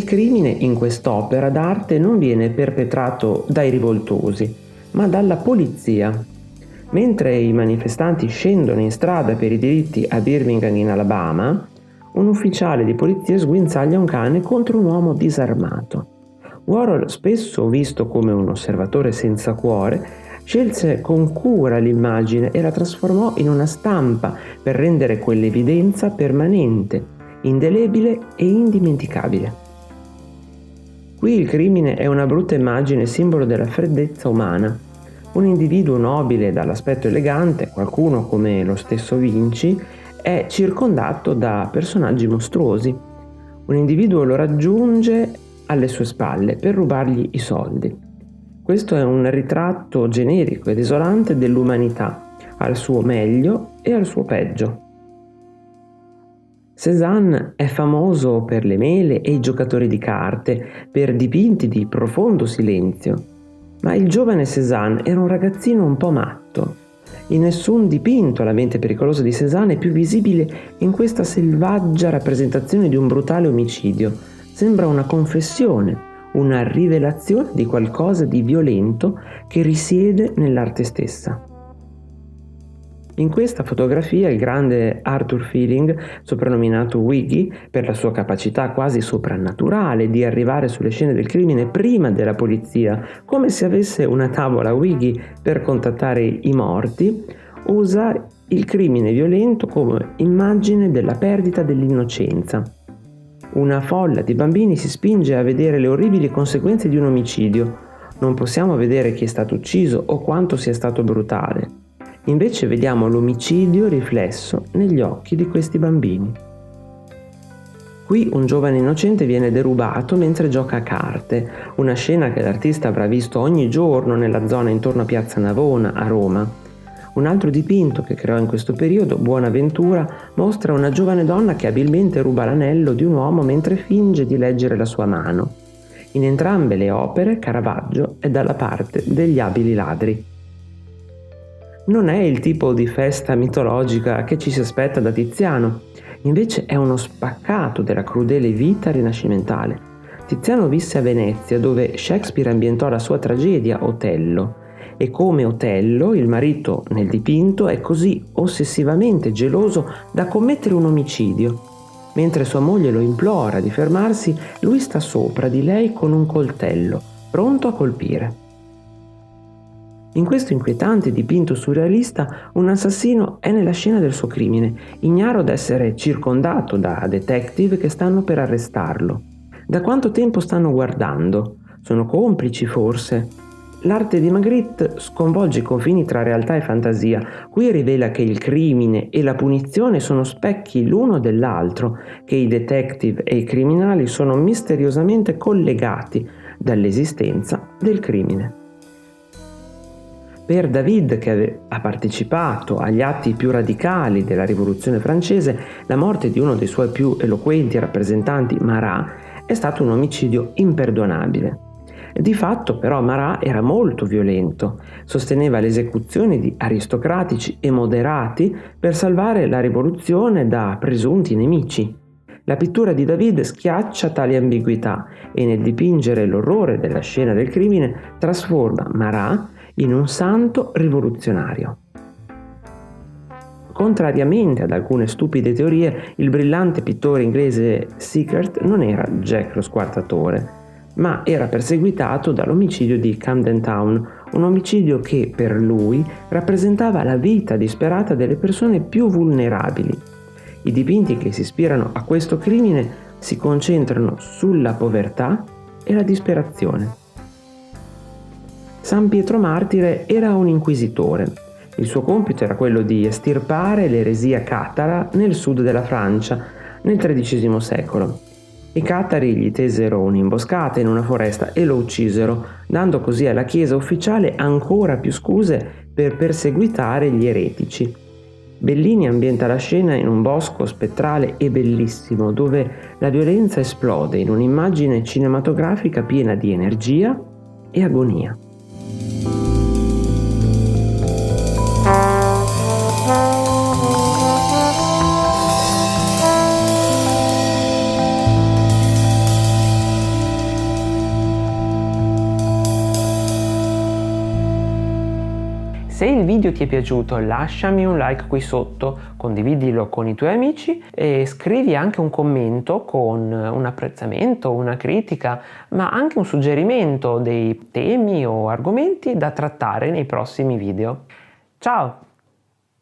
crimine in quest'opera d'arte non viene perpetrato dai rivoltosi, ma dalla polizia. Mentre i manifestanti scendono in strada per i diritti a Birmingham in Alabama, un ufficiale di polizia sguinzaglia un cane contro un uomo disarmato. Warhol, spesso visto come un osservatore senza cuore, scelse con cura l'immagine e la trasformò in una stampa per rendere quell'evidenza permanente, indelebile e indimenticabile. Qui il crimine è una brutta immagine simbolo della freddezza umana. Un individuo nobile dall'aspetto elegante, qualcuno come lo stesso Vinci, è circondato da personaggi mostruosi. Un individuo lo raggiunge alle sue spalle per rubargli i soldi. Questo è un ritratto generico e desolante dell'umanità, al suo meglio e al suo peggio. Cézanne è famoso per le mele e i giocatori di carte, per dipinti di profondo silenzio. Ma il giovane Cézanne era un ragazzino un po' matto. In nessun dipinto la mente pericolosa di Cézanne è più visibile in questa selvaggia rappresentazione di un brutale omicidio. Sembra una confessione, una rivelazione di qualcosa di violento che risiede nell'arte stessa. In questa fotografia il grande Arthur Feeling, soprannominato Wiggy per la sua capacità quasi soprannaturale di arrivare sulle scene del crimine prima della polizia, come se avesse una tavola Wiggy per contattare i morti, usa il crimine violento come immagine della perdita dell'innocenza. Una folla di bambini si spinge a vedere le orribili conseguenze di un omicidio. Non possiamo vedere chi è stato ucciso o quanto sia stato brutale. Invece vediamo l'omicidio riflesso negli occhi di questi bambini. Qui un giovane innocente viene derubato mentre gioca a carte, una scena che l'artista avrà visto ogni giorno nella zona intorno a Piazza Navona, a Roma. Un altro dipinto che creò in questo periodo, Buonaventura, mostra una giovane donna che abilmente ruba l'anello di un uomo mentre finge di leggere la sua mano. In entrambe le opere Caravaggio è dalla parte degli abili ladri. Non è il tipo di festa mitologica che ci si aspetta da Tiziano, invece è uno spaccato della crudele vita rinascimentale. Tiziano visse a Venezia, dove Shakespeare ambientò la sua tragedia Otello, e come Otello, il marito nel dipinto è così ossessivamente geloso da commettere un omicidio. Mentre sua moglie lo implora di fermarsi, lui sta sopra di lei con un coltello, pronto a colpire. In questo inquietante dipinto surrealista, un assassino è nella scena del suo crimine, ignaro d'essere circondato da detective che stanno per arrestarlo. Da quanto tempo stanno guardando? Sono complici, forse? L'arte di Magritte sconvolge i confini tra realtà e fantasia. Qui rivela che il crimine e la punizione sono specchi l'uno dell'altro, che i detective e i criminali sono misteriosamente collegati dall'esistenza del crimine. Per David, che ha partecipato agli atti più radicali della Rivoluzione francese, la morte di uno dei suoi più eloquenti rappresentanti, Marat, è stato un omicidio imperdonabile. Di fatto, però, Marat era molto violento, sosteneva le esecuzioni di aristocratici e moderati per salvare la rivoluzione da presunti nemici. La pittura di David schiaccia tali ambiguità e nel dipingere l'orrore della scena del crimine trasforma Marat in un santo rivoluzionario. Contrariamente ad alcune stupide teorie, il brillante pittore inglese Sickert non era Jack lo squartatore, ma era perseguitato dall'omicidio di Camden Town, un omicidio che per lui rappresentava la vita disperata delle persone più vulnerabili. I dipinti che si ispirano a questo crimine si concentrano sulla povertà e la disperazione. San Pietro Martire era un inquisitore. Il suo compito era quello di estirpare l'eresia catara nel sud della Francia nel XIII secolo. I catari gli tesero un'imboscata in una foresta e lo uccisero, dando così alla Chiesa ufficiale ancora più scuse per perseguitare gli eretici. Bellini ambienta la scena in un bosco spettrale e bellissimo, dove la violenza esplode in un'immagine cinematografica piena di energia e agonia. Se il video ti è piaciuto lasciami un like qui sotto, condividilo con i tuoi amici e scrivi anche un commento con un apprezzamento, una critica, ma anche un suggerimento dei temi o argomenti da trattare nei prossimi video. Ciao!